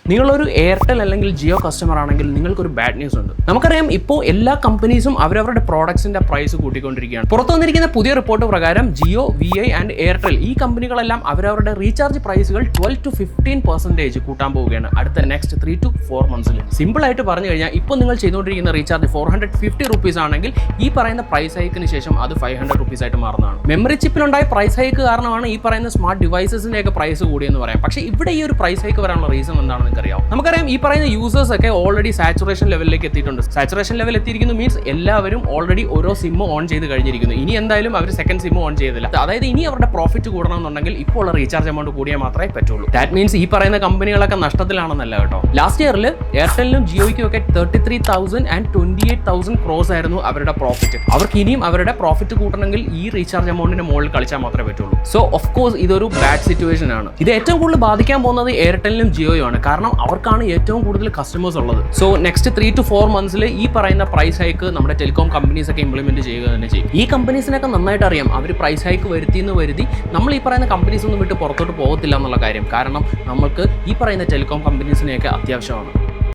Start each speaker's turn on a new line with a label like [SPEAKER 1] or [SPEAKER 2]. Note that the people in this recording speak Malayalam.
[SPEAKER 1] നിങ്ങളൊരു എയർടെൽ അല്ലെങ്കിൽ ജിയോ കസ്റ്റമർ ആണെങ്കിൽ നിങ്ങൾക്കൊരു ബാഡ് ന്യൂസ് ഉണ്ട്. നമുക്കറിയാം ഇപ്പോൾ എല്ലാ കമ്പനീസും അവരവരുടെ പ്രോഡക്ട്സിന്റെ പ്രൈസ് കൂട്ടിക്കൊണ്ടിരിക്കുകയാണ്. പുറത്തു വന്നിരിക്കുന്ന പുതിയ റിപ്പോർട്ട് പ്രകാരം ജിയോ, VI ആൻഡ് എയർടെൽ ഈ കമ്പനികളെല്ലാം അവരവരുടെ റീചാർജ് പ്രൈസുകൾ 12 to 15% കൂട്ടാൻ പോവുകയാണ് അടുത്ത നെക്സ്റ്റ് 3 to 4 മന്ത്സിൽ. സിമ്പിൾ ആയിട്ട് പറഞ്ഞു കഴിഞ്ഞാൽ ഇപ്പോൾ നിങ്ങൾ ചെയ്തുകൊണ്ടിരിക്കുന്ന റീചാർജ് 450 rupees ആണെങ്കിൽ ഈ പറയുന്ന പ്രൈസ് ഹൈക്കിന് ശേഷം അത് 500 rupees ആയിട്ട് മാറുന്നതാണ്. മെമ്മറി ചിപ്പിലുണ്ടായ പ്രൈസ് ഹൈക്ക് കാരണമാണ് ഈ പറയുന്ന സ്മാർട്ട് ഡിവൈസസിന്റെ ഒക്കെ പ്രൈസ് കൂടിയെന്ന് പറയാം. പക്ഷേ ഇവിടെ ഈ ഒരു പ്രൈസ് ഹൈക്ക് വരാനുള്ള റീസൺ എന്താണെന്ന് അറിയാം. നമുക്കറിയാം ഈ പറയുന്ന യൂസേഴ്സ് ഒക്കെ ഓൾറെഡി സാച്ചുറേഷൻ ലെവലിലേക്ക് എത്തിയിട്ടുണ്ട്. സാച്ചുറേഷൻ ലെവൽ എത്തിയിരിക്കുന്നു മീൻസ് എല്ലാവരും ഓൾറെഡി ഓരോ സിം ഓൺ ചെയ്ത് കഴിഞ്ഞിരിക്കുന്നു. ഇനി എന്തായാലും അവർ സെക്കൻഡ് സിം ഓൺ ചെയ്തില്ല. അതായത് ഇനി അവരുടെ പ്രോഫിറ്റ് കൂടണമെന്നുണ്ടെങ്കിൽ ഇപ്പോൾ ഉള്ള റീചാർജ് എമൗണ്ട് കൂടിയാൽ മാത്രമേ പറ്റുള്ളൂ. ദാറ്റ് മീൻസ് ഈ പറയുന്ന കമ്പനികളൊക്കെ നഷ്ടത്തിലാണെന്നല്ല കേട്ടോ. ലാസ്റ്റ് ഇയറിൽ എയർടെലിനും ജിയോയ്ക്കും ഒക്കെ 33,000 and 28,000 crores ആയിരുന്നു അവരുടെ പ്രോഫിറ്റ്. അവർക്ക് ഇനിയും അവരുടെ പ്രോഫിറ്റ് കൂട്ടണമെങ്കിൽ ഈ റീചാർജ് എമൗണ്ടിന്റെ മുകളിൽ കളിച്ചാൽ മാത്രമേ പറ്റുള്ളൂ. സോ ഓഫ് കോഴ്സ് ഇതൊരു ബാഡ് സിറ്റുവേഷൻ ആണ്. ഇത് ഏറ്റവും കൂടുതൽ ബാധിക്കാൻ പോകുന്നത് എയർടെലിനും ജിയോയും ആണ്. കാരണം അവർക്കാണ് ഏറ്റവും കൂടുതൽ കസ്റ്റമേഴ്സ് ഉള്ളത്. സോ നെക്സ്റ്റ് 3 to 4 മന്ത്സിൽ ഈ പറയുന്ന പ്രൈസ് ഹൈക്ക് നമ്മുടെ ടെലികോം കമ്പനീസ് ഒക്കെ ഇംപ്ലിമെന്റ് ചെയ്യുക തന്നെ ചെയ്യും. ഈ കമ്പനീസിനൊക്കെ നന്നായിട്ട് അറിയാം അവർ പ്രൈസ് ഹൈക്ക് വരുത്തി നമ്മൾ ഈ പറയുന്ന കമ്പനീസ് ഒന്നും വിട്ട് പുറത്തോട്ട് പോകത്തില്ല എന്നുള്ള കാര്യം. കാരണം നമുക്ക് ഈ പറയുന്ന ടെലികോം കമ്പനീസിനെയൊക്കെ അത്യാവശ്യമാണ്.